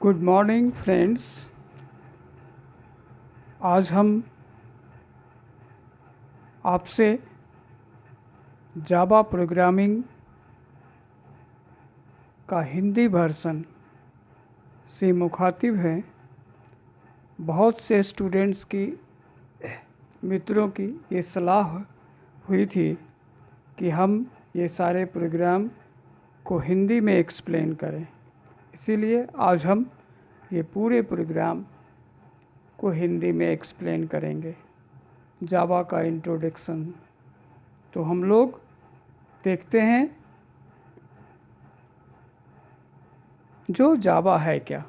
Good morning friends. आज हम आपसे जावा प्रोग्रामिंग का हिंदी वर्जन से मुखातिब हैं। बहुत से स्टूडेंट्स की मित्रों की ये सलाह हुई थी कि हम ये सारे प्रोग्राम को हिंदी में एक्सप्लेन करें, इसीलिए आज हम ये पूरे प्रोग्राम को हिंदी में एक्सप्लेन करेंगे। जावा का इंट्रोडक्शन। तो हम लोग देखते हैं जो जावा है क्या।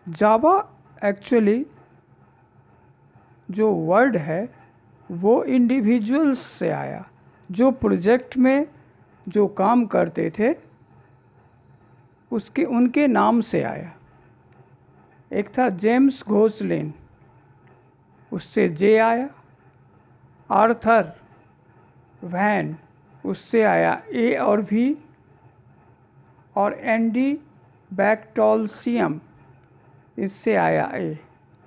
जावा एक्चुअली जो वर्ड है वो इंडिविजुअल्स से आया, जो प्रोजेक्ट में जो काम करते थे उनके नाम से आया। एक था जेम्स गोसलिन, उससे जे आया। आर्थर वैन, उससे आया ए और भी। और एंडी बैक्टॉल्सियम, इससे आया ए।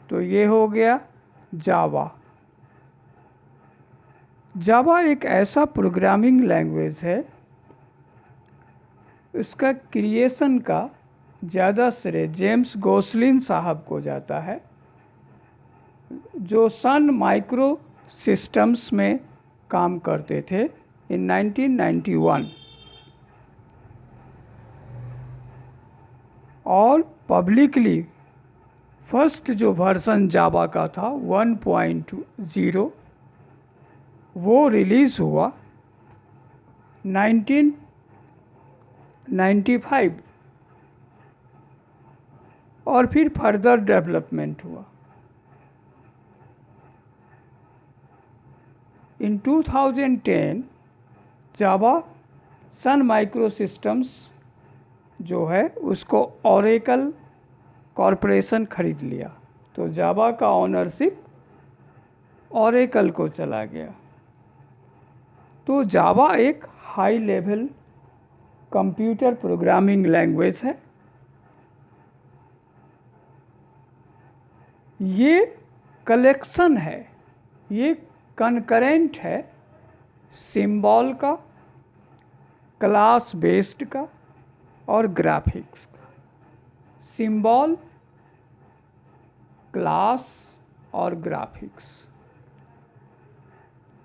तो ये हो गया जावा। जावा एक ऐसा प्रोग्रामिंग लैंग्वेज है, उसका क्रिएशन का ज़्यादा श्रेय जेम्स गोसलिन साहब को जाता है, जो सन माइक्रो सिस्टम्स में काम करते थे इन 1991। और पब्लिकली फर्स्ट जो वर्जन जावा का था 1.0 वो रिलीज़ हुआ 1995 और फिर फर्दर डेवलपमेंट हुआ। इन 2010 जावा सन माइक्रो सिस्टम्स जो है उसको ओरेकल कॉरपोरेशन खरीद लिया, तो जावा का ओनरशिप ओरेकल को चला गया। तो जावा एक high level computer programming language है। ये कलेक्शन है, ये कनकरेंट है सिंबल का, क्लास बेस्ड का और ग्राफिक्स का। सिंबल, क्लास और ग्राफिक्स।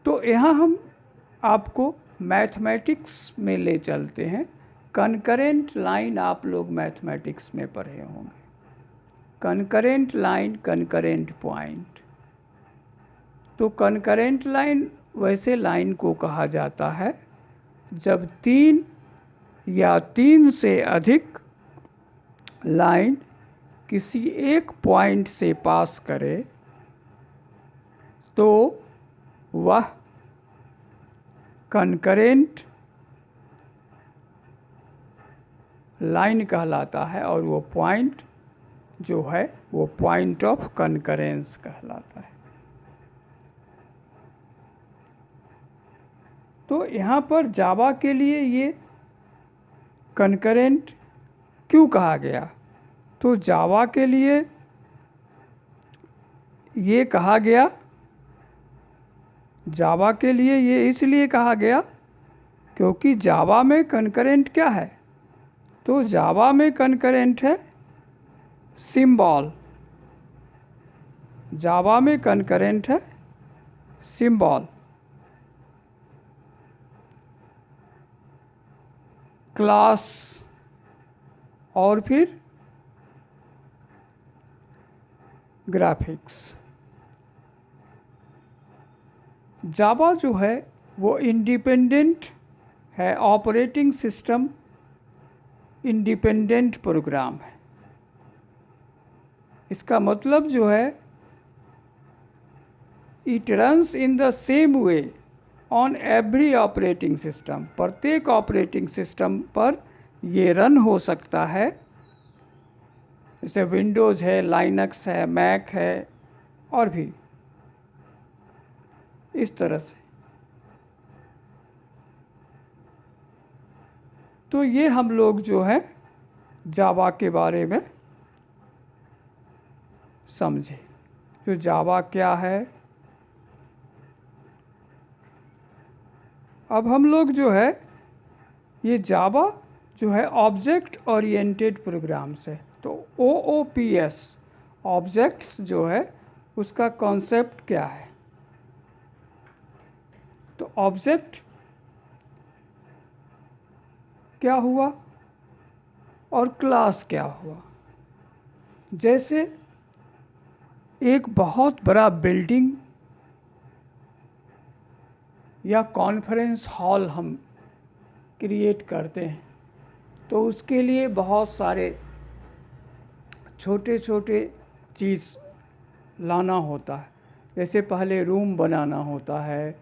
तो यहाँ हम आपको मैथमेटिक्स में ले चलते हैं। कनकरेंट लाइन आप लोग मैथमेटिक्स में पढ़े होंगे। Concurrent line, concurrent point. तो कनकरेंट लाइन वैसे लाइन को कहा जाता है जब तीन या तीन से अधिक लाइन किसी एक पॉइंट से पास करे तो वह कनकरेंट लाइन कहलाता है, और वो पॉइंट जो है वो पॉइंट ऑफ कनकरेंस कहलाता है। तो यहाँ पर जावा के लिए ये कनकरेंट क्यों कहा गया? तो जावा के लिए ये कहा गया, जावा के लिए ये इसलिए कहा गया क्योंकि जावा में कनकरेंट क्या है? तो जावा में कनकरेंट है सिंबल। जावा में कनकरेंट है सिंबल, क्लास और फिर ग्राफिक्स। जावा जो है वो इंडिपेंडेंट है, ऑपरेटिंग सिस्टम इंडिपेंडेंट प्रोग्राम है। इसका मतलब जो है it runs in the same way on every operating system. प्रत्येक ऑपरेटिंग सिस्टम पर ये रन हो सकता है, जैसे विंडोज़ है, लाइनक्स है, मैक है और भी इस तरह से। तो ये हम लोग जो है जावा के बारे में समझे। तो जावा क्या है, अब हम लोग जो है ये जावा जो है ऑब्जेक्ट ओरिएंटेड प्रोग्राम्स है। तो OOPS ऑब्जेक्ट्स जो है उसका कॉन्सेप्ट क्या है। तो ऑब्जेक्ट क्या हुआ और क्लास क्या हुआ। जैसे एक बहुत बड़ा बिल्डिंग या कॉन्फ्रेंस हॉल हम क्रिएट करते हैं तो उसके लिए बहुत सारे छोटे छोटे चीज़ लाना होता है। जैसे पहले रूम बनाना होता है,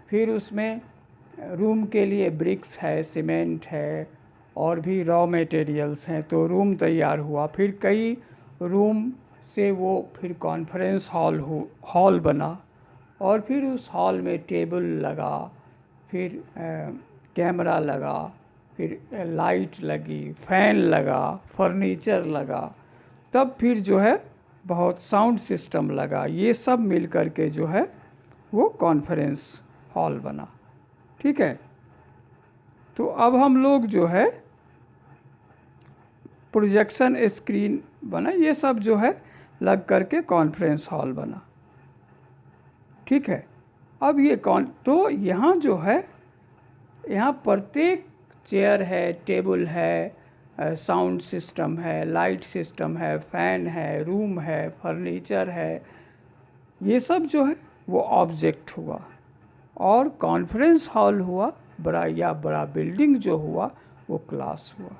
फिर उसमें रूम के लिए ब्रिक्स है, सीमेंट है और भी रॉ मटेरियल्स हैं, तो रूम तैयार हुआ। फिर कई रूम से वो फिर कॉन्फ्रेंस हॉल बना और फिर उस हॉल में टेबल लगा, फिर कैमरा लगा, फिर लाइट लगी, फैन लगा, फर्नीचर लगा, तब फिर जो है बहुत साउंड सिस्टम लगा। ये सब मिल कर के जो है वो कॉन्फ्रेंस हॉल बना। ठीक है, तो अब हम लोग जो है प्रोजेक्शन स्क्रीन बना, ये सब जो है लग करके कॉन्फ्रेंस हॉल बना। ठीक है, अब ये तो यहाँ जो है यहाँ प्रत्येक चेयर है, टेबल है, साउंड सिस्टम है, लाइट सिस्टम है, फैन है, रूम है, फर्नीचर है, ये सब जो है वो ऑब्जेक्ट हुआ। और कॉन्फ्रेंस हॉल हुआ बड़ा, या बड़ा बिल्डिंग जो हुआ वो क्लास हुआ।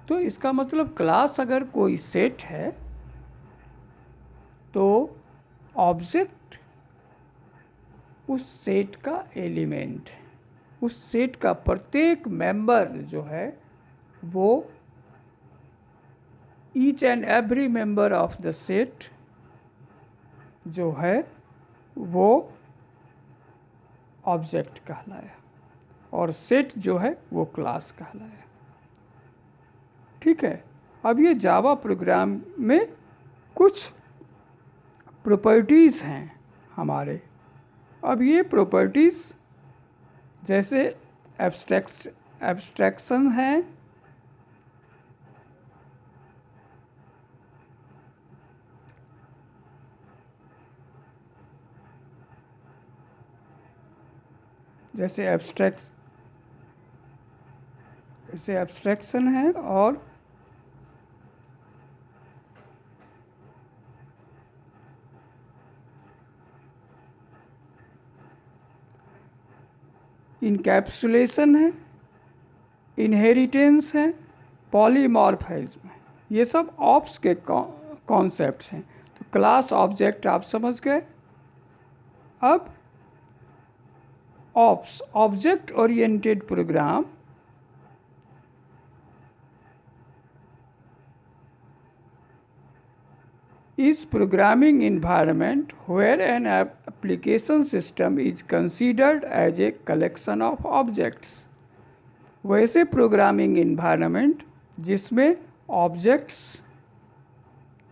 तो इसका मतलब क्लास अगर कोई सेट है तो ऑब्जेक्ट उस सेट का एलिमेंट है। उस सेट का प्रत्येक मेंबर जो है वो each and every member of the set जो है वो ऑब्जेक्ट कहलाया और सेट जो है वो क्लास कहलाया। ठीक है, अब ये जावा प्रोग्राम में कुछ प्रॉपर्टीज़ हैं हमारे। अब ये प्रॉपर्टीज़ जैसे एब्स्ट्रैक्शन है, जैसे एब्स्ट्रैक्शन है और इनकैप्सुलेशन है, इनहेरिटेंस है, पॉलीमॉर्फिज्म है। ये सब ऑप्स के कॉन्सेप्ट्स हैं। तो क्लास ऑब्जेक्ट आप समझ गए। अब ops object oriented program is programming environment where an application system is considered as a collection of objects। वैसे प्रोग्रामिंग इन्वायरमेंट जिसमें ऑब्जेक्ट्स,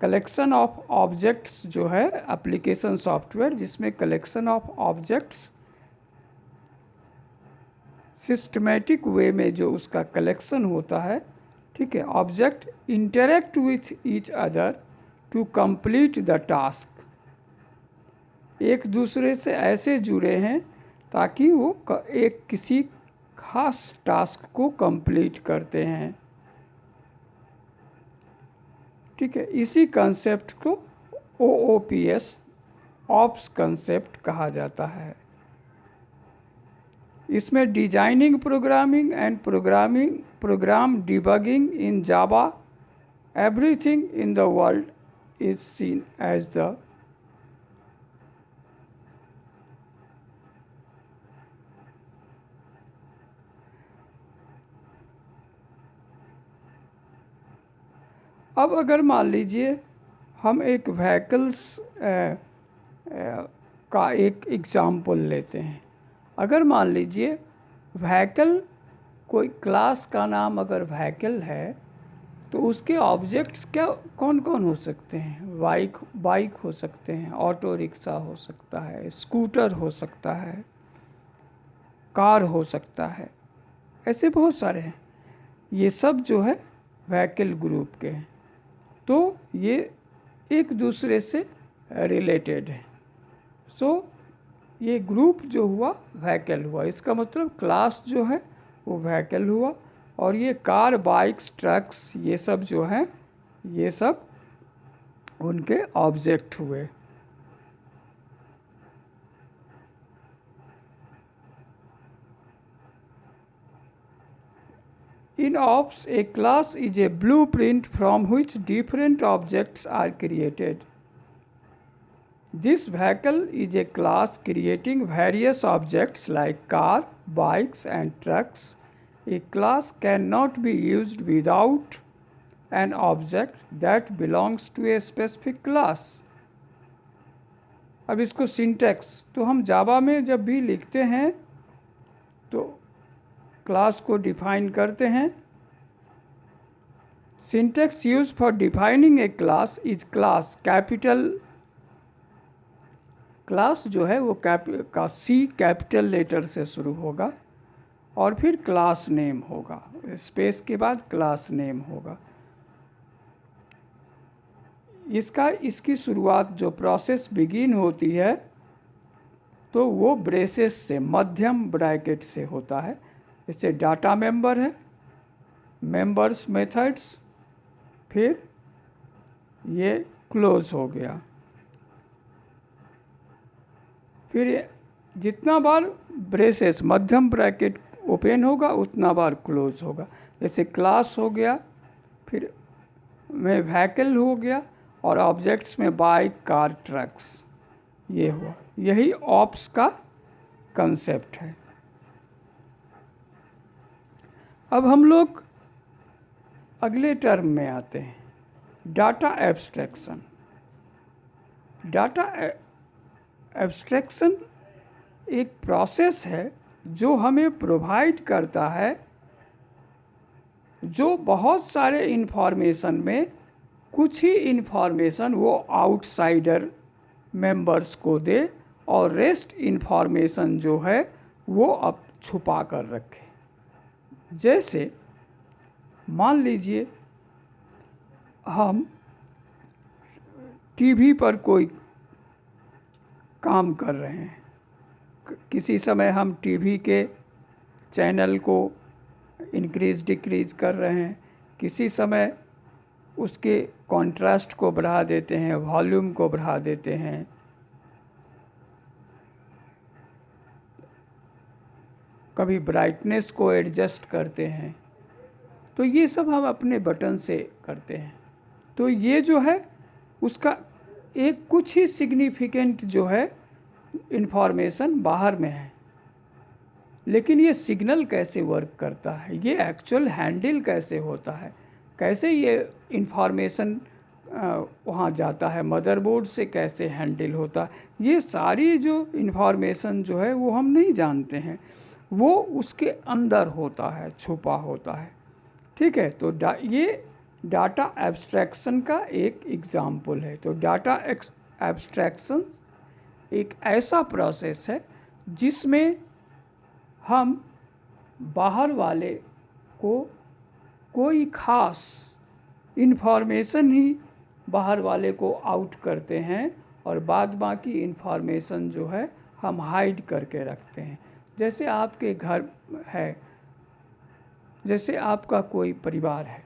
कलेक्शन ऑफ ऑब्जेक्ट्स जो है एप्लीकेशन सॉफ्टवेयर जिसमें collection of objects systematic way में जो उसका collection होता है। ठीक है, object interact with each other to complete the task. एक दूसरे से ऐसे जुड़े हैं ताकि वो एक किसी खास टास्क को कंप्लीट करते हैं। ठीक है, इसी कंसेप्ट को OOPS ऑप्स कंसेप्ट कहा जाता है। इसमें designing programming and program debugging in Java, everything in the world is seen as the अब अगर मान लीजिए हम एक व्हीकल्स का एक एग्जाम्पल लेते हैं। अगर मान लीजिए व्हीकल कोई क्लास का नाम अगर व्हीकल है तो उसके ऑब्जेक्ट्स क्या कौन कौन हो सकते हैं? बाइक हो सकते हैं, ऑटो रिक्शा हो सकता है, स्कूटर हो सकता है, कार हो सकता है, ऐसे बहुत सारे हैं। ये सब जो है व्हीकल ग्रुप के हैं, तो ये एक दूसरे से रिलेटेड है। सो ये ग्रुप जो हुआ व्हीकल हुआ, इसका मतलब क्लास जो है वो व्हीकल हुआ। और ये कार, बाइक्स, ट्रक्स, ये सब जो हैं ये सब उनके ऑब्जेक्ट हुए। In ops, a class is a blueprint from which different objects are created. This vehicle is a class creating various objects like car, bikes, and trucks. A class cannot be used without an object that belongs to a specific class. अब इसको syntax, तो हम जावा में जब भी लिखते हैं तो क्लास को डिफाइन करते हैं। Syntax use for defining A class is class. Capital class जो है वो सी कैपिटल लेटर से शुरू होगा और फिर क्लास नेम होगा, स्पेस के बाद क्लास नेम होगा। इसकी शुरुआत जो प्रोसेस बिगिन होती है तो वो ब्रेसेस से, मध्यम ब्रैकेट से होता है। इससे डाटा मेंबर है, मेंबर्स मेथड्स, फिर ये क्लोज हो गया। फिर जितना बार ब्रेसेस मध्यम ब्रैकेट ओपन होगा उतना बार क्लोज होगा। जैसे क्लास हो गया, फिर में व्हीकल हो गया और ऑब्जेक्ट्स में बाइक, कार, ट्रक्स, ये हुआ। यही ऑप्स का कंसेप्ट है। अब हम लोग अगले टर्म में आते हैं, डाटा एब्स्ट्रैक्शन। डाटा एब्स्ट्रैक्शन एक प्रोसेस है जो हमें प्रोवाइड करता है, जो बहुत सारे इन्फॉर्मेशन में कुछ ही इन्फॉर्मेशन वो आउटसाइडर मेंबर्स को दे और रेस्ट इन्फॉर्मेशन जो है वो अब छुपा कर रखे। जैसे मान लीजिए हम टीवी पर कोई काम कर रहे हैं, किसी समय हम टीवी के चैनल को इंक्रीज डिक्रीज कर रहे हैं, किसी समय उसके कॉन्ट्रास्ट को बढ़ा देते हैं, वॉल्यूम को बढ़ा देते हैं, कभी ब्राइटनेस को एडजस्ट करते हैं। तो ये सब हम अपने बटन से करते हैं। तो ये जो है उसका एक कुछ ही सिग्निफिकेंट जो है इन्फॉर्मेशन बाहर में है, लेकिन ये सिग्नल कैसे वर्क करता है, ये एक्चुअल हैंडल कैसे होता है, कैसे ये इन्फॉर्मेशन वहाँ जाता है, मदरबोर्ड से कैसे हैंडल होता है, ये सारी जो इन्फॉर्मेशन जो है वो हम नहीं जानते हैं, वो उसके अंदर होता है, छुपा होता है। ठीक है, तो ये डाटा एब्स्ट्रैक्शन का एक एग्जाम्पल है। तो डाटा एब्स्ट्रैक्शन एक ऐसा प्रोसेस है जिसमें हम बाहर वाले को कोई ख़ास इन्फॉर्मेशन ही बाहर वाले को आउट करते हैं और बाद बाकी इन्फॉर्मेशन जो है हम हाइड करके रखते हैं। जैसे आपके घर है, जैसे आपका कोई परिवार है,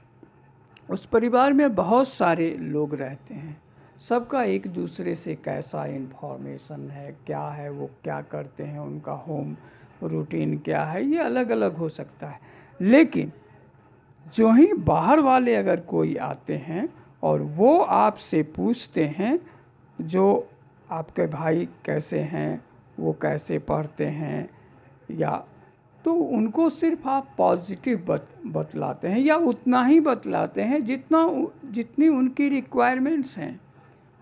उस परिवार में बहुत सारे लोग रहते हैं, सबका एक दूसरे से कैसा इन्फॉर्मेशन है, क्या है, वो क्या करते हैं, उनका होम रूटीन क्या है, ये अलग अलग हो सकता है। लेकिन जो ही बाहर वाले अगर कोई आते हैं और वो आपसे पूछते हैं जो आपके भाई कैसे हैं, वो कैसे पढ़ते हैं, या तो उनको सिर्फ आप पॉजिटिव बतलाते हैं या उतना ही बतलाते हैं जितनी उनकी रिक्वायरमेंट्स हैं,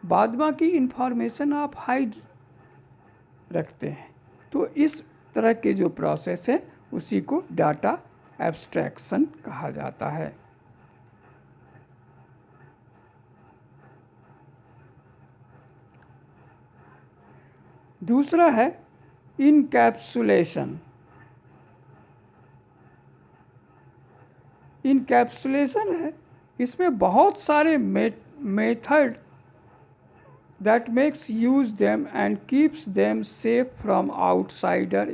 बाद बाकी इन्फॉर्मेशन आप हाइड रखते हैं। तो इस तरह के जो प्रोसेस है उसी को डाटा एब्स्ट्रैक्शन कहा जाता है। दूसरा है इनकैप्सुलेशन। इनकैप्सुलेशन है, इसमें बहुत सारे method that makes use them and keeps them safe from outsider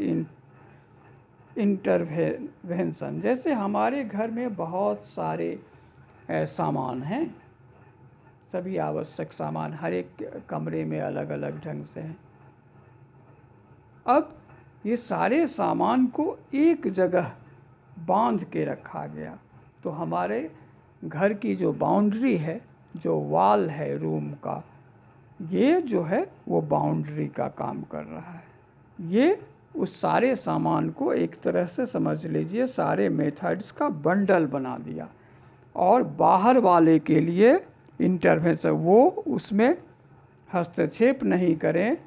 intervention। जैसे हमारे घर में बहुत सारे सामान हैं, सभी आवश्यक सामान हर एक कमरे में अलग अलग ढंग से हैं। अब ये सारे सामान को एक जगह बांध के रखा गया, तो हमारे घर की जो बाउंड्री है, जो वॉल है रूम का, ये जो है वो बाउंड्री का काम कर रहा है। ये उस सारे सामान को एक तरह से समझ लीजिए सारे मेथड्स का बंडल बना दिया, और बाहर वाले के लिए इंटरवेंशन, वो उसमें हस्तक्षेप नहीं करें,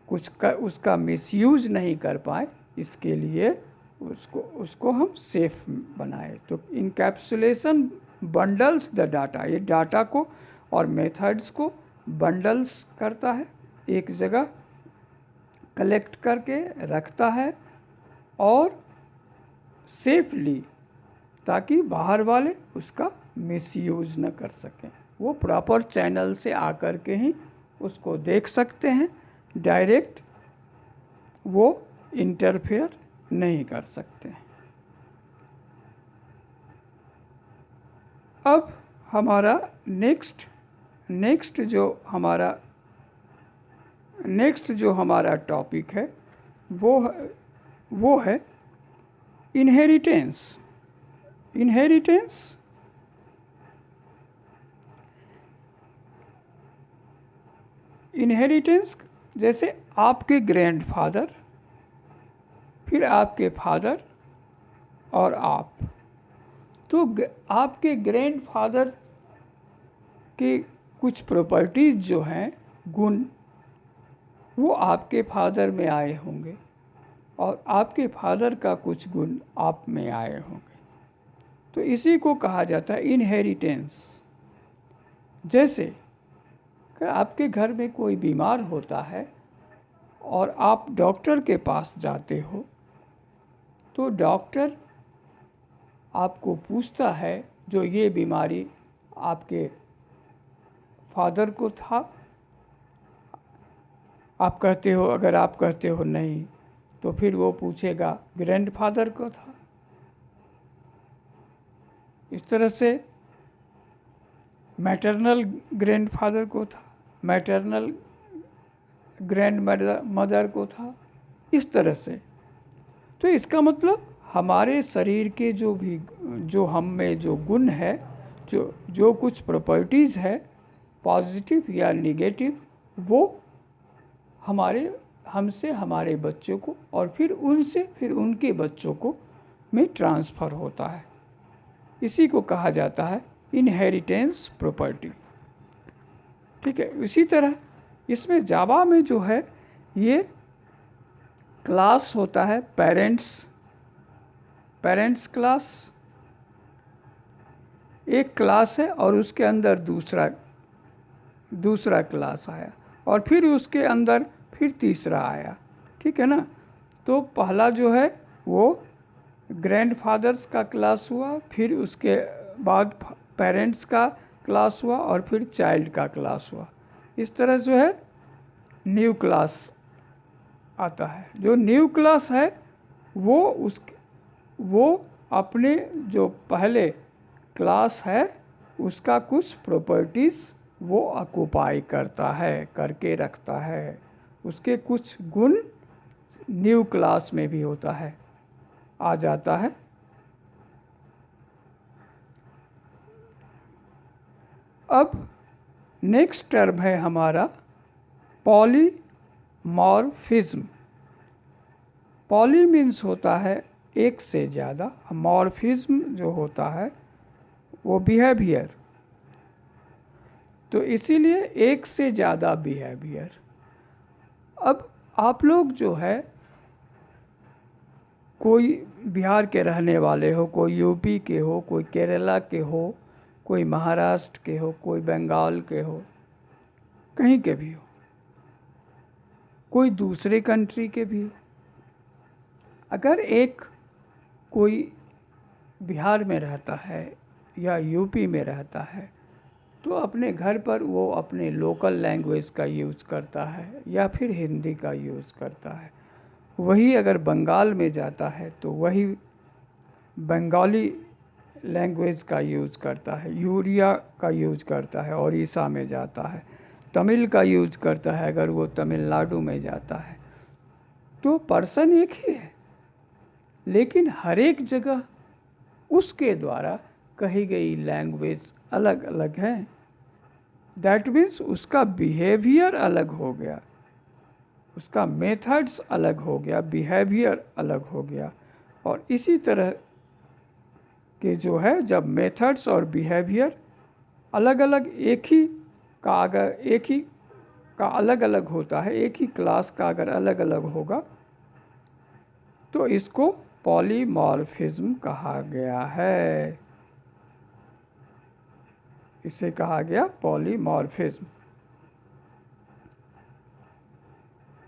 उसका मिसयूज नहीं कर पाए, इसके लिए उसको हम सेफ बनाए। तो इनकैप्सुलेशन बंडल्स द डाटा, ये डाटा को और मेथड्स को बंडल्स करता है, एक जगह कलेक्ट करके रखता है और सेफली, ताकि बाहर वाले उसका मिसयूज न कर सकें। वो प्रॉपर चैनल से आकर के ही उसको देख सकते हैं, डायरेक्ट वो इंटरफेयर नहीं कर सकते। अब हमारा नेक्स्ट जो हमारा टॉपिक है वो है इनहेरिटेंस। इनहेरिटेंस जैसे आपके ग्रैंडफादर, फिर आपके फादर और आप, तो आपके ग्रैंडफादर के कुछ प्रॉपर्टीज़ जो हैं, गुण, वो आपके फादर में आए होंगे और आपके फादर का कुछ गुण आप में आए होंगे, तो इसी को कहा जाता है इनहेरिटेंस। जैसे आपके घर में कोई बीमार होता है और आप डॉक्टर के पास जाते हो, तो डॉक्टर आपको पूछता है जो ये बीमारी आपके फादर को था, आप कहते हो, अगर आप कहते हो नहीं, तो फिर वो पूछेगा ग्रैंडफादर को था। इस तरह से मैटरनल ग्रैंडफादर को था, मैटरनल ग्रैंड मदर को था, इस तरह से। तो इसका मतलब हमारे शरीर के जो हम में जो गुण है, जो कुछ प्रॉपर्टीज़ है, पॉजिटिव या निगेटिव, वो हमसे हमारे बच्चों को और फिर उनके बच्चों को में ट्रांसफ़र होता है। इसी को कहा जाता है इनहेरिटेंस प्रॉपर्टी। ठीक है। इसी तरह इसमें जावा में जो है ये क्लास होता है पेरेंट्स क्लास, एक क्लास है और उसके अंदर दूसरा क्लास आया, और फिर उसके अंदर फिर तीसरा आया। ठीक है ना। तो पहला जो है वो ग्रैंडफादर्स का क्लास हुआ, फिर उसके बाद पेरेंट्स का क्लास हुआ और फिर चाइल्ड का क्लास हुआ। इस तरह जो है न्यू क्लास आता है। जो न्यू क्लास है वो अपने जो पहले क्लास है उसका कुछ प्रॉपर्टीज़ वो ऑक्युपाई करके रखता है, उसके कुछ गुण न्यू क्लास में भी होता है, आ जाता है। अब नेक्स्ट टर्म है हमारा पॉलीमॉर्फिज्म। पॉली मीन्स होता है एक से ज़्यादा, मॉर्फिज्म जो होता है वो बिहेवियर, तो इसीलिए एक से ज़्यादा बिहेवियर। अब आप लोग जो है कोई बिहार के रहने वाले हो, कोई यूपी के हो, कोई केरला के हो, कोई महाराष्ट्र के हो, कोई बंगाल के हो, कहीं के भी हो, कोई दूसरे कंट्री के भी हो। अगर एक कोई बिहार में रहता है या यूपी में रहता है तो अपने घर पर वो अपने लोकल लैंग्वेज का यूज़ करता है या फिर हिंदी का यूज़ करता है। वही अगर बंगाल में जाता है तो वही बंगाली लैंग्वेज का यूज़ करता है, यूरिया का यूज़ करता है उड़ीसा में जाता है, तमिल का यूज़ करता है अगर वो तमिलनाडु में जाता है। तो पर्सन एक ही है, लेकिन हर एक जगह उसके द्वारा कही गई लैंग्वेज अलग अलग है। दैट मीन्स उसका बिहेवियर अलग हो गया, उसका मेथड्स अलग हो गया, बिहेवियर अलग हो गया। और इसी तरह के जो है, जब मेथड्स और बिहेवियर अलग अलग एक ही का अलग अलग होता है, एक ही क्लास का अगर अलग अलग होगा तो इसको पॉलीमॉर्फिज्म कहा गया है। इसे कहा गया पॉलीमॉर्फिज्म।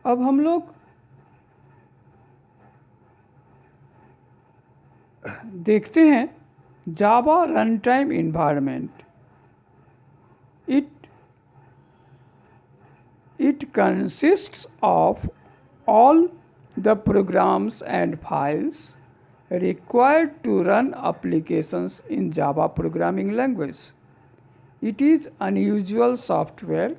अब हम लोग देखते हैं Java run time environment. It consists of all the programs and files required to run applications in Java programming language. It is unusual software.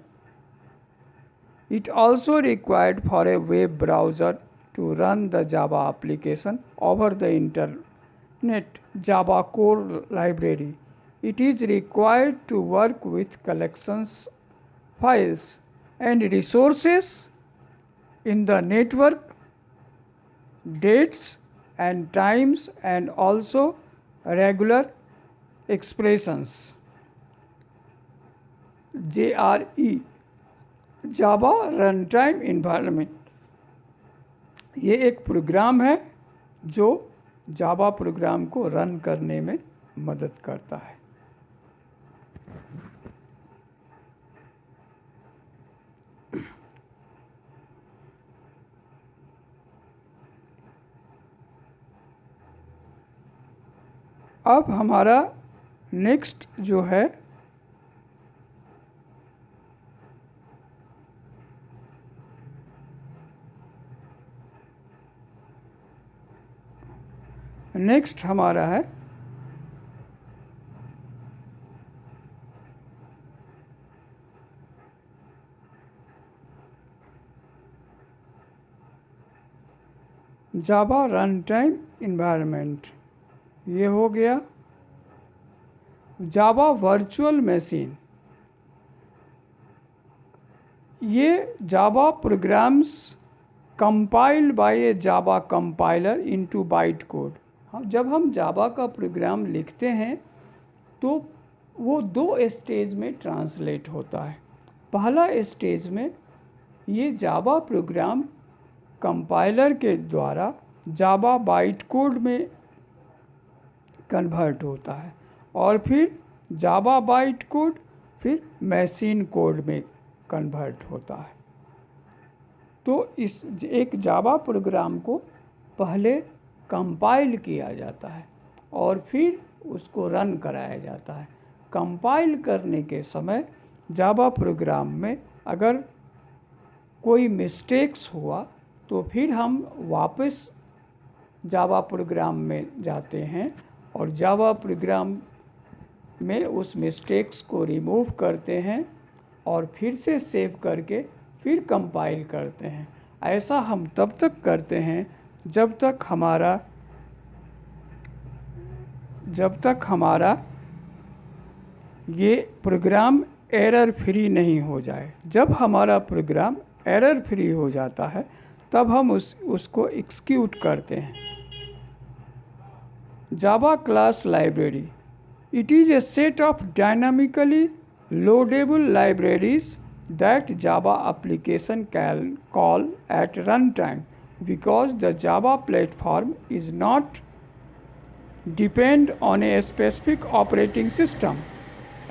It also required for a web browser to run the Java application over the internet. Java core library. It is required to work with collections, files, and resources in the network, dates and times, and also regular expressions. JRE, Java Runtime Environment, ये एक programme है जो Java program को run करने में मदद करता है। अब हमारा नेक्स्ट जो है हमारा है जावा रन टाइम इन्वायरमेंट। ये हो गया जावा वर्चुअल मशीन। ये Java programs compiled by a Java compiler into byte code. जब हम जावा का प्रोग्राम लिखते हैं तो वो दो स्टेज में ट्रांसलेट होता है। पहला स्टेज में ये जावा प्रोग्राम कंपाइलर के द्वारा जावा बाइट कोड में कन्वर्ट होता है और फिर जावा बाइट कोड फिर मशीन कोड में कन्वर्ट होता है। तो इस एक जावा प्रोग्राम को पहले कंपाइल किया जाता है और फिर उसको रन कराया जाता है। कंपाइल करने के समय जावा प्रोग्राम में अगर कोई मिस्टेक्स हुआ तो फिर हम वापस जावा प्रोग्राम में जाते हैं और जावा प्रोग्राम में उस मिस्टेक्स को रिमूव करते हैं और फिर से सेव करके फिर कंपाइल करते हैं। ऐसा हम तब तक करते हैं जब तक हमारा ये प्रोग्राम एरर फ्री नहीं हो जाए। जब हमारा प्रोग्राम एरर फ्री हो जाता है तब हम उसको एक्सिक्यूट करते हैं। Java class library, it is a set of dynamically loadable libraries that Java application can call at runtime because the Java platform is not depend on a specific operating system.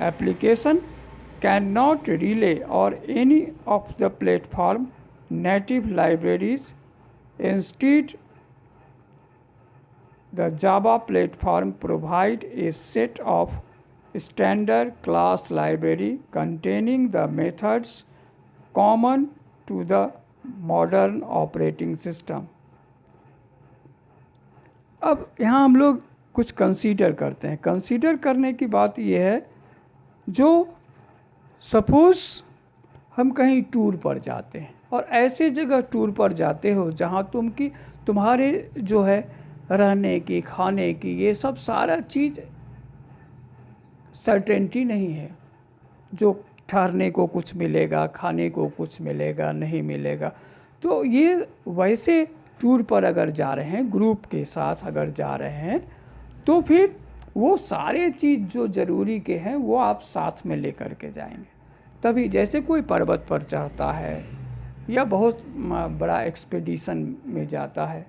Application cannot rely on any of the platform native libraries. Instead, the Java platform provides a set of standard class library containing the methods common to the modern operating system. अब यहाँ हम लोग कुछ consider करते हैं. Consider करने की बात यह है, जो सपोज़ हम कहीं टूर पर जाते हैं और ऐसे जगह टूर पर जाते हो जहाँ तुम्हारे जो है रहने की, खाने की, ये सब सारा चीज़ सर्टेनिटी नहीं है. जो ठहरने को कुछ मिलेगा, खाने को कुछ मिलेगा, नहीं मिलेगा. तो ये वैसे टूर पर अगर जा रहे हैं, ग्रुप के साथ अगर जा रहे हैं, तो फिर वो सारे चीज़ जो ज़रूरी के हैं वो आप साथ में लेकर के जाएंगे. तभी जैसे कोई पर्वत पर चढ़ता है या बहुत बड़ा एक्सपीडिशन में जाता है,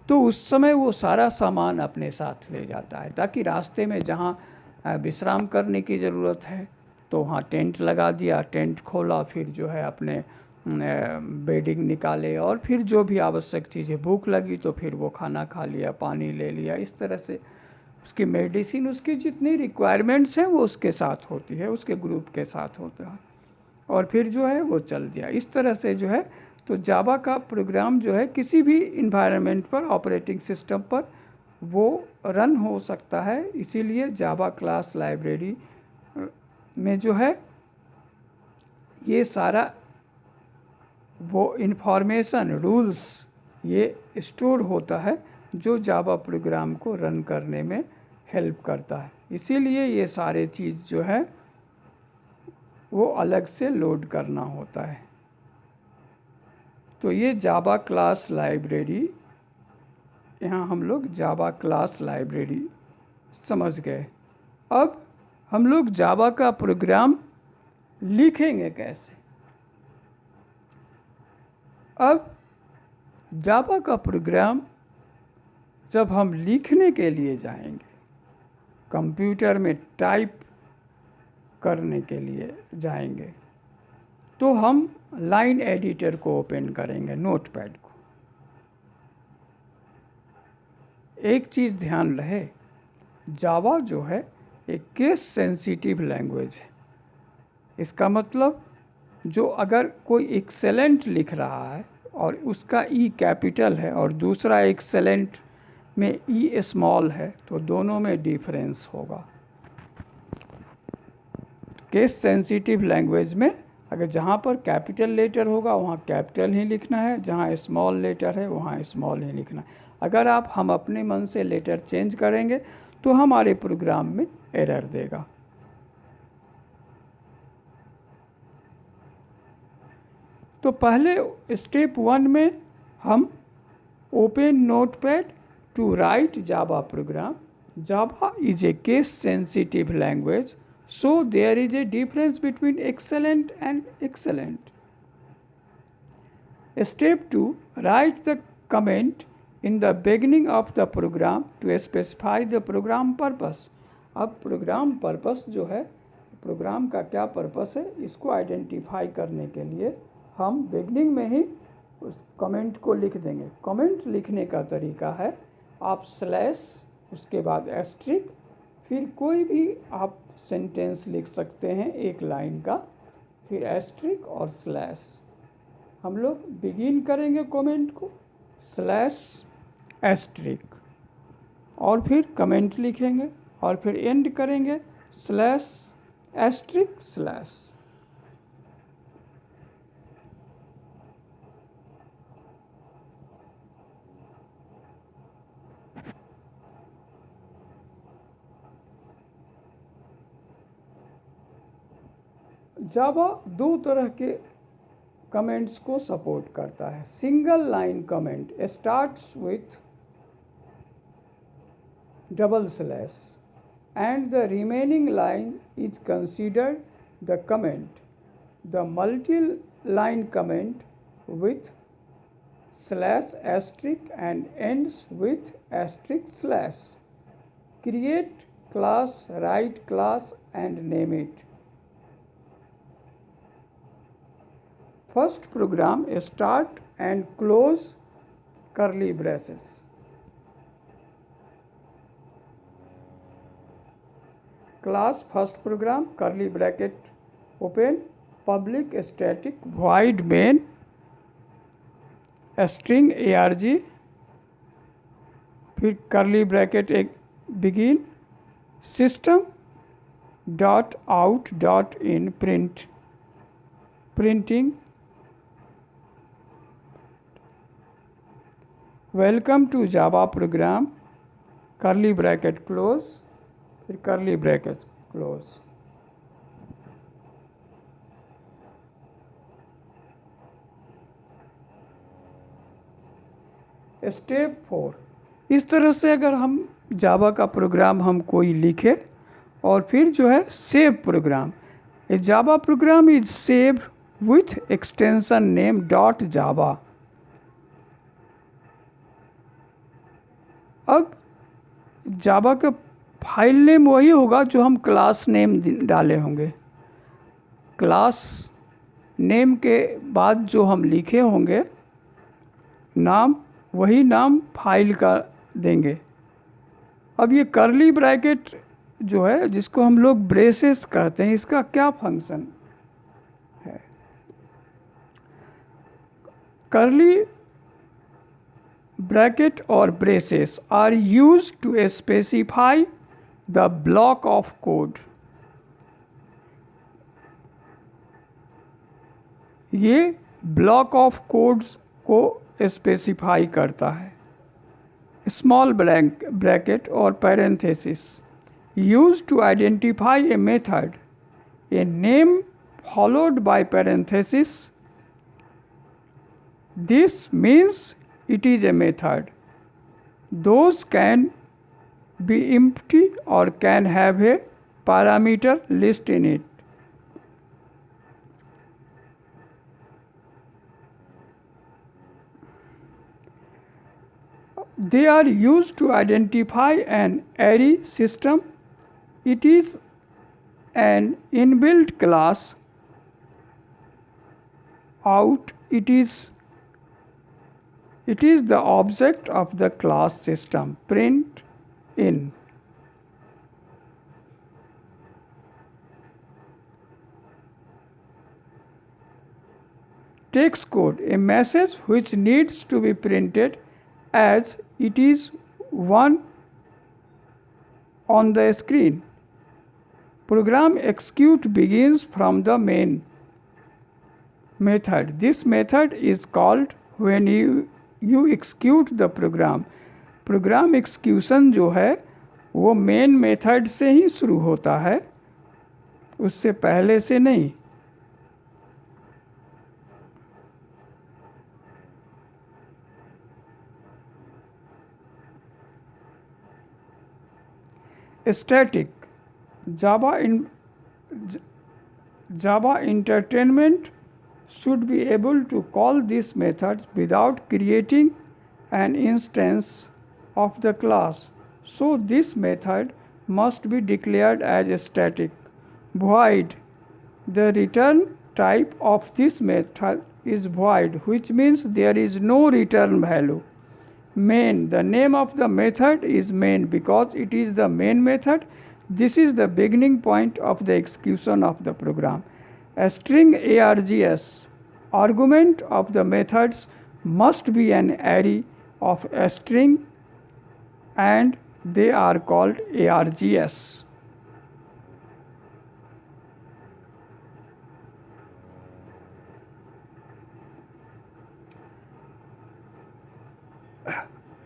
तो उस समय वो सारा सामान अपने साथ ले जाता है, ताकि रास्ते में जहाँ विश्राम करने की ज़रूरत है तो वहाँ टेंट लगा दिया, टेंट खोला, फिर जो है अपने बेडिंग निकाले और फिर जो भी आवश्यक चीज़ें, भूख लगी तो फिर वो खाना खा लिया, पानी ले लिया. इस तरह से उसकी मेडिसिन, उसकी जितनी रिक्वायरमेंट्स हैं वो उसके साथ होती है, उसके ग्रुप के साथ होता है, और फिर जो है वो चल दिया. इस तरह से जो है तो जावा का प्रोग्राम जो है किसी भी इन्वायरमेंट पर, ऑपरेटिंग सिस्टम पर वो रन हो सकता है. इसीलिए जावा क्लास लाइब्रेरी में जो है ये सारा वो इन्फॉर्मेशन, रूल्स ये स्टोर होता है जो जावा प्रोग्राम को रन करने में हेल्प करता है. इसीलिए ये सारे चीज़ जो है वो अलग से लोड करना होता है. तो ये जावा क्लास लाइब्रेरी, यहाँ हम लोग जावा क्लास लाइब्रेरी समझ गए. अब हम लोग जावा का प्रोग्राम लिखेंगे कैसे. अब जावा का प्रोग्राम जब हम लिखने के लिए जाएंगे, कंप्यूटर में टाइप करने के लिए जाएंगे, तो हम लाइन एडिटर को ओपन करेंगे, नोटपैड को. एक चीज़ ध्यान रहे, जावा जो है एक केस सेंसिटिव लैंग्वेज है. इसका मतलब जो अगर कोई एक्सेलेंट लिख रहा है और उसका ई कैपिटल है और दूसरा एक्सेलेंट में ई स्मॉल है, तो दोनों में डिफरेंस होगा. केस सेंसिटिव लैंग्वेज में अगर जहाँ पर कैपिटल लेटर होगा वहाँ कैपिटल ही लिखना है, जहाँ स्मॉल लेटर है वहाँ स्मॉल ही लिखना है. अगर हम अपने मन से लेटर चेंज करेंगे तो हमारे प्रोग्राम में एरर देगा. तो पहले स्टेप 1 में हम open notepad to write Java program. Java is a case sensitive language, so there is a difference between excellent and excellent. Step 2, write the comment in the beginning of the program to specify the program purpose. अब programme purpose जो है, programme का क्या purpose है, इसको identify करने के लिए हम बिगनिंग में ही उस कमेंट को लिख देंगे. कमेंट लिखने का तरीका है, आप स्लैश, उसके बाद एस्ट्रिक, फिर कोई भी आप सेंटेंस लिख सकते हैं एक लाइन का, फिर एस्ट्रिक और स्लैश. हम लोग बिगिन करेंगे कमेंट को स्लैश एस्ट्रिक, और फिर कमेंट लिखेंगे, और फिर एंड करेंगे स्लैश एस्ट्रिक स्लैश. जावा दो तरह के कमेंट्स को सपोर्ट करता है. Single line comment starts with double slash and the remaining line is considered the comment. The multi-line comment with slash asterisk and ends with asterisk slash. Create class, write class and name it. First program, start and close curly braces. Class first program, curly bracket open, public static void main string arg, फिर curly bracket एक begin system dot out dot in print printing welcome to Java program, curly bracket close, फिर curly bracket close. Step 4, इस तरह से अगर हम जावा का programme हम कोई लिखे और फिर जो है save program, a Java program is save with extension name dot Java. अब जावा का फाइल नेम वही होगा जो हम क्लास नेम डाले होंगे. क्लास नेम के बाद जो हम लिखे होंगे नाम, वही नाम फाइल का देंगे. अब ये कर्ली ब्रैकेट जो है जिसको हम लोग ब्रेसेस कहते हैं, इसका क्या फंक्शन है? कर्ली ब्रैकेट और braces are used to specify the block of code. ये ब्लॉक ऑफ कोड्स को स्पेसिफाई करता है. स्मॉल ब्रैकेट और parenthesis used to identify a method, a name followed by parenthesis. This means it is a method. Those can be empty or can have a parameter list in it. They are used to identify an array system. It is an inbuilt class. Out, it is the object of the class system. Print in. Text code, a message which needs to be printed as it is one on the screen. Program execute begins from the main method. This method is called when you execute the program. Program execution जो है वो main method से ही शुरू होता है, उससे पहले से नहीं. Static Java entertainment should be able to call these methods without creating an instance of the class. So this method must be declared as static. Void. The return type of this method is void, which means there is no return value. Main. The name of the method is main because it is the main method. This is the beginning point of the execution of the program. A string args, argument of the methods must be an array of a string and they are called args.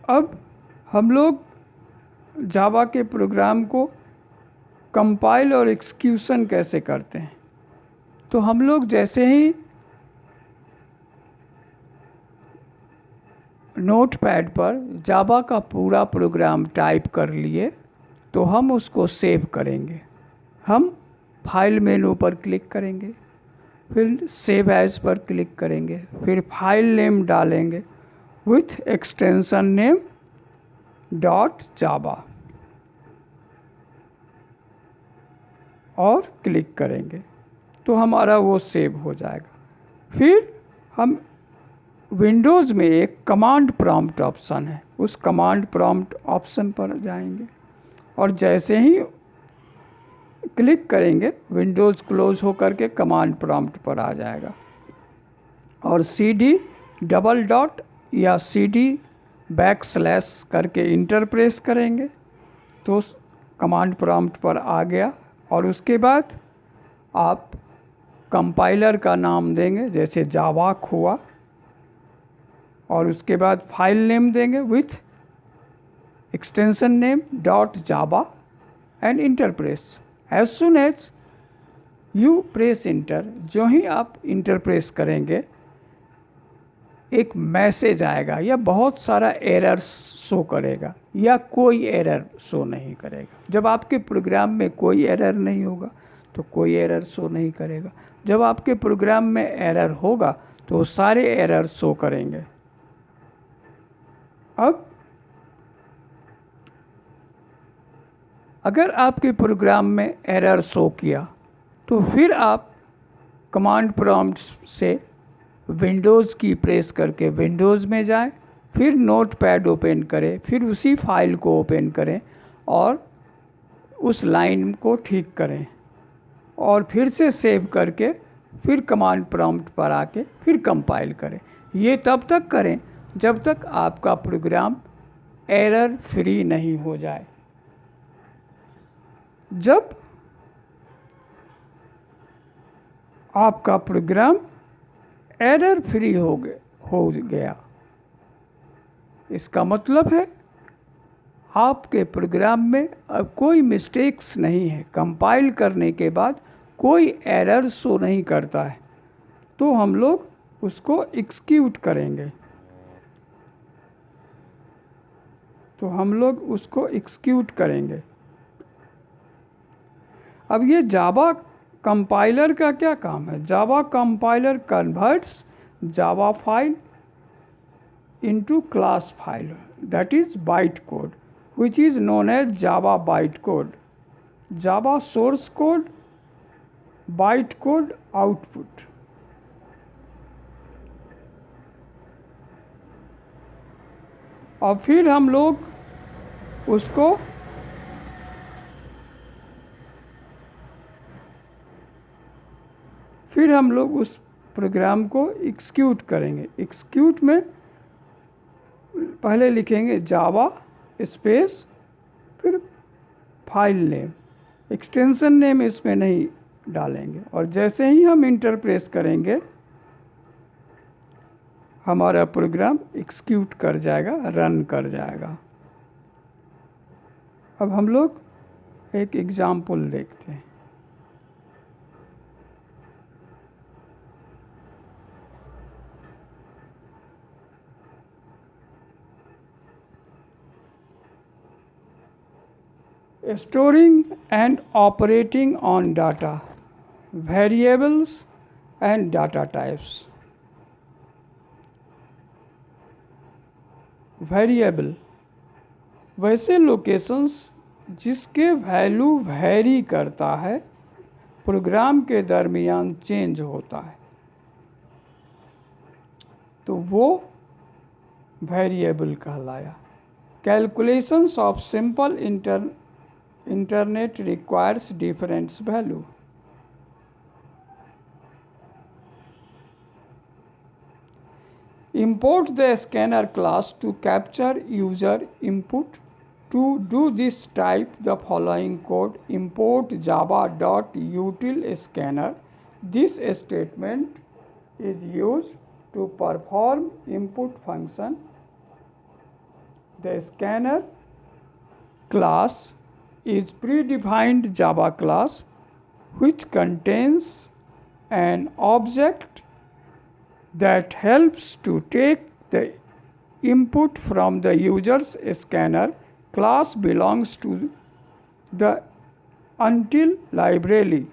अब हम लोग जावा के programme को compile और execution कैसे करते हैं. तो हम लोग जैसे ही नोटपैड पर जावा का पूरा प्रोग्राम टाइप कर लिए तो हम उसको सेव करेंगे. हम फाइल मेनू पर क्लिक करेंगे, फिर सेव एज पर क्लिक करेंगे, फिर फाइल नेम डालेंगे with extension name .java और क्लिक करेंगे तो हमारा वो सेव हो जाएगा। फिर हम विंडोज़ में एक कमांड प्रॉम्प्ट ऑप्शन है, उस कमांड प्रॉम्प्ट ऑप्शन पर जाएंगे और जैसे ही क्लिक करेंगे विंडोज़ क्लोज होकर के कमांड प्रॉम्प्ट पर आ जाएगा और CD डबल डॉट या CD बैकस्लैश करके इंटर प्रेस करेंगे तो कमांड प्रॉम्प्ट पर आ गया और उसके बाद आप कंपाइलर का नाम देंगे जैसे जावाक हुआ और उसके बाद फाइल नेम देंगे with extension name .java and enter press. As soon as you press enter, जो ही आप इंटर प्रेस करेंगे एक मैसेज आएगा या बहुत सारा एरर शो करेगा या कोई एरर शो नहीं करेगा। जब आपके प्रोग्राम में कोई एरर नहीं होगा तो कोई एरर शो नहीं करेगा, जब आपके प्रोग्राम में एरर होगा तो सारे एरर शो करेंगे। अब अगर आपके प्रोग्राम में एरर शो किया तो फिर आप कमांड प्रॉम्प्ट से विंडोज़ की प्रेस करके विंडोज़ में जाएं, फिर नोटपैड ओपन करें, फिर उसी फाइल को ओपन करें और उस लाइन को ठीक करें और फिर से सेव करके फिर कमांड प्रॉम्प्ट पर आके फिर कंपाइल करें। ये तब तक करें जब तक आपका प्रोग्राम एरर फ्री नहीं हो जाए। जब आपका प्रोग्राम एरर फ्री हो गया इसका मतलब है आपके प्रोग्राम में अब कोई मिस्टेक्स नहीं है, कंपाइल करने के बाद कोई एरर शो नहीं करता है, तो हम लोग उसको एक्सिक्यूट करेंगे। अब ये जावा कंपाइलर का क्या काम है? Java compiler converts Java file into class file, that is bytecode, which is known as Java bytecode. Java source code, bytecode output. और फिर हम लोग उसको उस प्रोग्राम को एक्सिक्यूट करेंगे। एक्सिक्यूट में पहले लिखेंगे जावा स्पेस फिर फाइल नेम, एक्सटेंशन नेम इसमें नहीं डालेंगे और जैसे ही हम इंटर प्रेस करेंगे हमारा प्रोग्राम एक्सिक्यूट कर जाएगा, रन कर जाएगा। अब हम लोग एक एग्जाम्पल देखते हैं। Storing and operating on data, variables and data types. Variable वैसे लोकेशंस जिसके वैल्यू वैरी करता है, प्रोग्राम के दरमियान चेंज होता है, तो वो वेरिएबल कहलाया। Calculations of simple internet requires different value. Import the scanner class to capture user input. To do this, type the following code: import java.util_scanner. This statement is used to perform input function. The scanner class is predefined Java class which contains an object that helps to take the input from the user's scanner. Class belongs to the until library.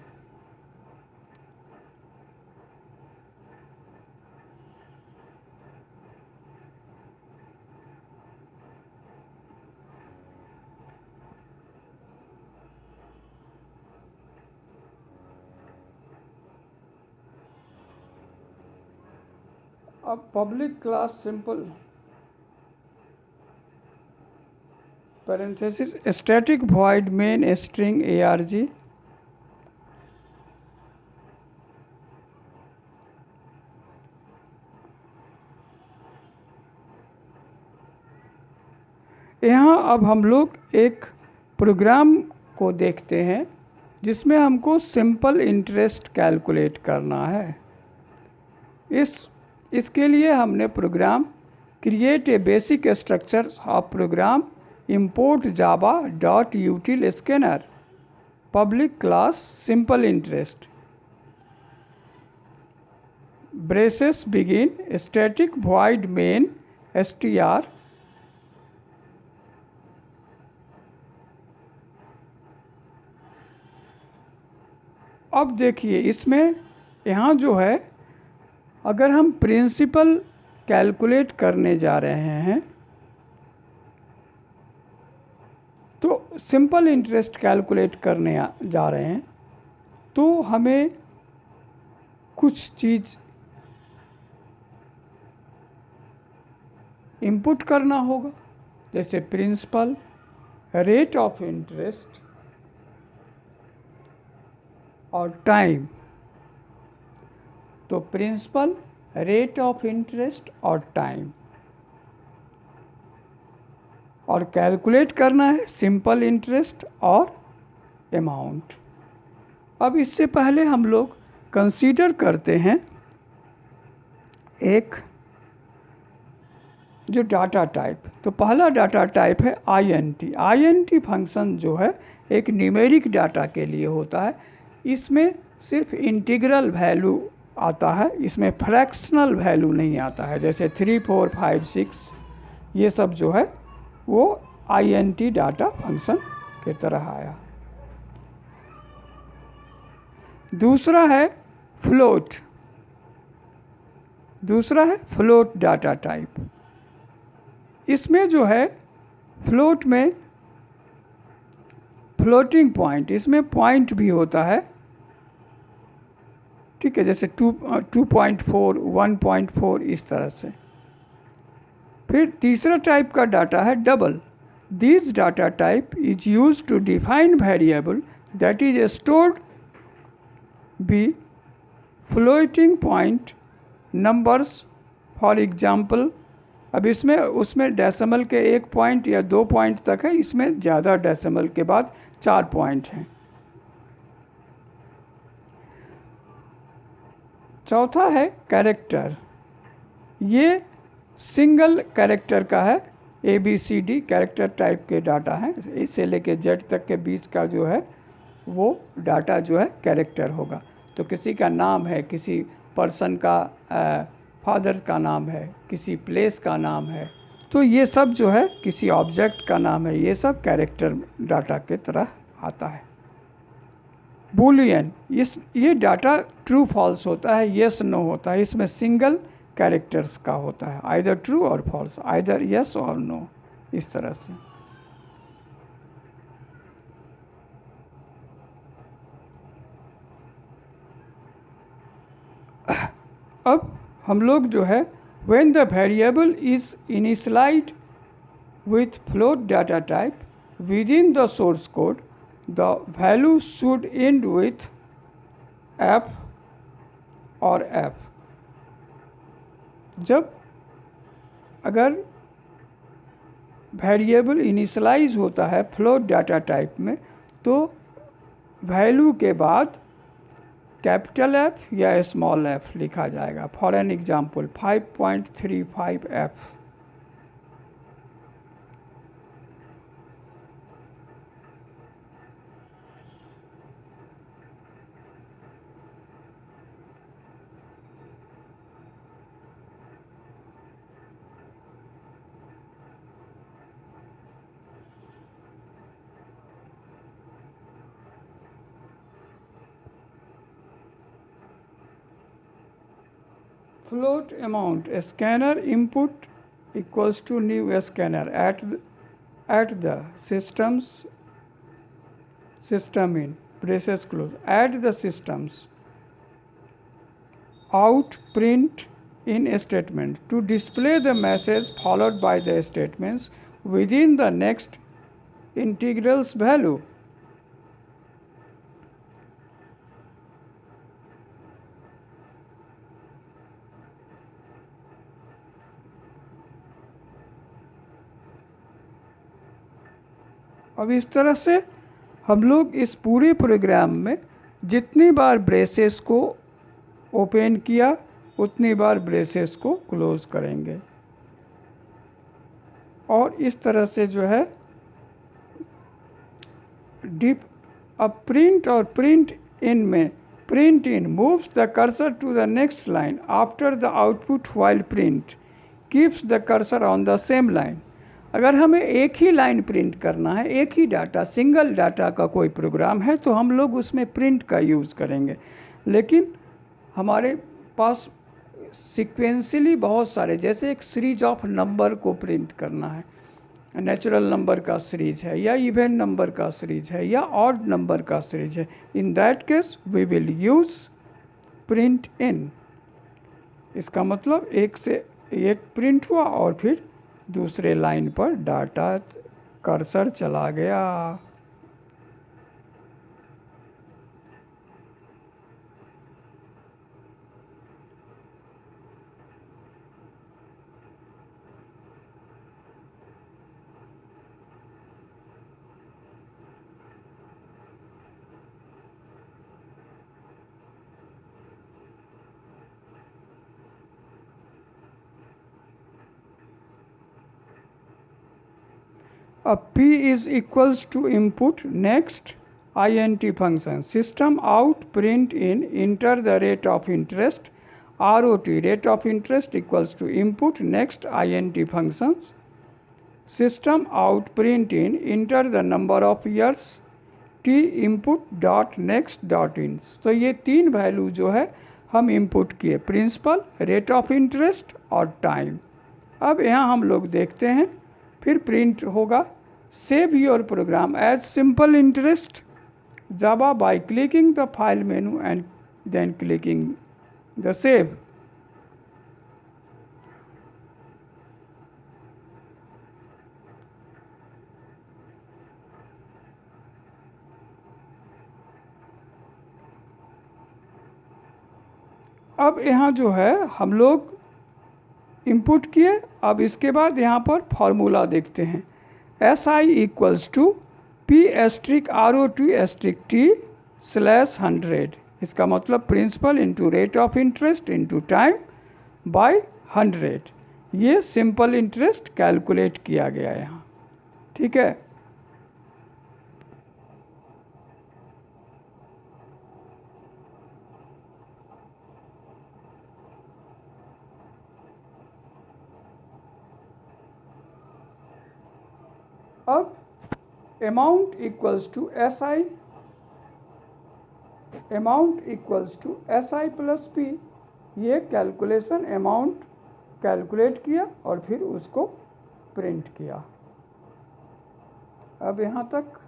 अब public class simple parenthesis static void main string arg यहाँ अब हम लोग एक programme को देखते हैं जिसमें हमको सिंपल इंटरेस्ट कैलकुलेट करना है। इसके लिए हमने program create a basic structure of program import java dot util scanner public class simple interest braces begin static void main str अब देखिए इसमें यहाँ जो है अगर हम प्रिंसिपल कैलकुलेट करने जा रहे हैं तो सिंपल इंटरेस्ट कैलकुलेट करने जा रहे हैं तो हमें कुछ चीज़ इनपुट करना होगा, जैसे प्रिंसिपल, रेट ऑफ इंटरेस्ट और टाइम। तो प्रिंसिपल, रेट ऑफ इंटरेस्ट और टाइम, और कैलकुलेट करना है सिंपल इंटरेस्ट और अमाउंट। अब इससे पहले हम लोग कंसीडर करते हैं एक जो डाटा टाइप। तो पहला डाटा टाइप है INT। INT फंक्शन जो है एक न्यूमेरिक डाटा के लिए होता है। इसमें सिर्फ इंटीग्रल वैल्यू आता है, इसमें फ्रैक्शनल वैल्यू नहीं आता है। जैसे 3, 4, 5, 6 ये सब जो है वो INT डाटा फंक्शन की तरह आया। दूसरा है फ्लोट डाटा टाइप। इसमें जो है फ्लोट में फ्लोटिंग पॉइंट, इसमें पॉइंट भी होता है, ठीक है, जैसे 2.4, 1.4 इस तरह से। फिर तीसरा टाइप का डाटा है double. This data type is used to define variable that is stored be floating point numbers. For example, अब इसमें उसमें डेसिमल के 1 पॉइंट या 2 पॉइंट तक है, इसमें ज़्यादा डेसिमल के बाद 4 पॉइंट हैं। चौथा है कैरेक्टर। ये सिंगल कैरेक्टर का है, ABCD कैरेक्टर टाइप के डाटा हैं। ए से लेके Z तक के बीच का जो है वो डाटा जो है कैरेक्टर होगा। तो किसी का नाम है, किसी पर्सन का फादर का नाम है, किसी प्लेस का नाम है, तो ये सब जो है किसी ऑब्जेक्ट का नाम है, ये सब कैरेक्टर डाटा के तरह आता है। बूलियन, ये डाटा ट्रू फॉल्स होता है, येस नो होता है। इसमें सिंगल कैरेक्टर्स का होता है, आइदर ट्रू और फॉल्स, आइदर येस और नो, इस तरह से। अब हम लोग जो है when the variable is initialized with float data type within the source code, the value should end with f or f। जब अगर वेरिएबल इनिशलाइज होता है फ्लोट डाटा टाइप में, तो वैल्यू के बाद कैपिटल F या स्मॉल f लिखा जाएगा। For an example 5.35f। Float amount, scanner input equals to new scanner at the system in braces close at the systems out print in statement to display the message followed by the statements within the next integral's value. अब इस तरह से हम लोग इस पूरे programme में जितनी बार ब्रेसेस को ओपन किया उतनी बार ब्रेसेस को क्लोज करेंगे और इस तरह से जो है डिप अब प्रिंट और प्रिंट इन में print in moves the cursor to the next line after the output while print keeps the cursor on the same line. अगर हमें एक ही लाइन प्रिंट करना है, एक ही डाटा, सिंगल डाटा का कोई प्रोग्राम है तो हम लोग उसमें प्रिंट का यूज़ करेंगे, लेकिन हमारे पास सीक्वेंशियली बहुत सारे, जैसे एक सीरीज ऑफ नंबर को प्रिंट करना है, नेचुरल नंबर का सीरीज है या इवन नंबर का सीरीज है या ऑड नंबर का सीरीज है, in that case we will use print in. इसका मतलब एक से एक प्रिंट हुआ और फिर दूसरे लाइन पर डाटा कर्सर चला गया। P is equals to input next int function system out print in enter the rate of interest ROT rate of interest equals to input next int functions system out print in enter the number of years t input dot next dot ins। तो ये तीन value जो है हम input किए, principal, rate of interest और time. अब यहाँ हम लोग देखते हैं फिर प्रिंट होगा save your program as simple interest Java by clicking the file menu and then clicking the save. अब यहाँ जो है हम लोग इनपुट किए, अब इसके बाद यहाँ पर फॉर्मूला देखते हैं SI इक्वल्स टू P*ROT*T/100। इसका मतलब principal into rate of interest into time by 100। ये सिंपल इंटरेस्ट कैलकुलेट किया गया यहाँ, ठीक है। अब amount equals to SI plus P, ये कैलकुलेशन अमाउंट कैलकुलेट किया और फिर उसको प्रिंट किया। अब यहाँ तक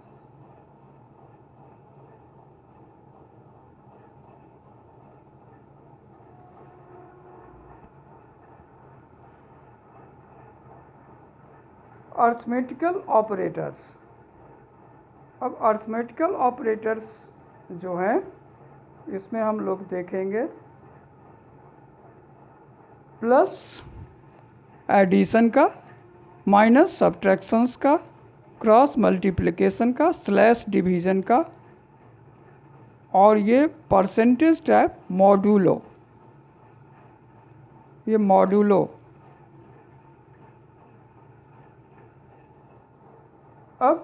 अर्थमेटिकल ऑपरेटर्स। अब अर्थमेटिकल ऑपरेटर्स जो हैं इसमें हम लोग देखेंगे प्लस एडिशन का, माइनस सब्ट्रैक्शंस का, क्रॉस मल्टीप्लिकेशन का, स्लैश डिवीज़न का, और ये परसेंटेज टाइप मॉड्यूलो, ये मॉड्यूलो। अब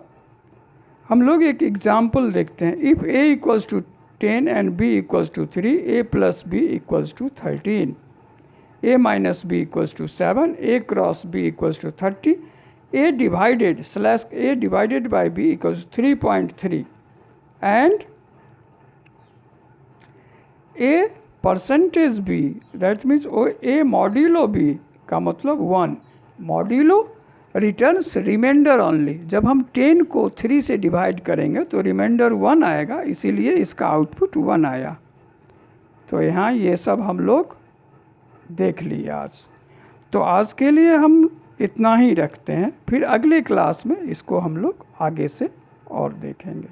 हम लोग एक एग्जाम्पल देखते हैं। If a equals to 10 and b equals to 3, a plus b equals to 13, a minus b equals to 7, a cross b equals to 30, a divided slash a divided by b equals 3.3 and a percentage b, that means a modulo b का मतलब 1, modulo returns reminder only. जब हम 10 को 3 से divide करेंगे तो reminder 1 आएगा, इसीलिए इसका आउटपुट 1 आया। तो यहाँ ये सब हम लोग देख ली आज। तो आज के लिए हम इतना ही रखते हैं, फिर अगले क्लास में इसको हम लोग आगे से और देखेंगे।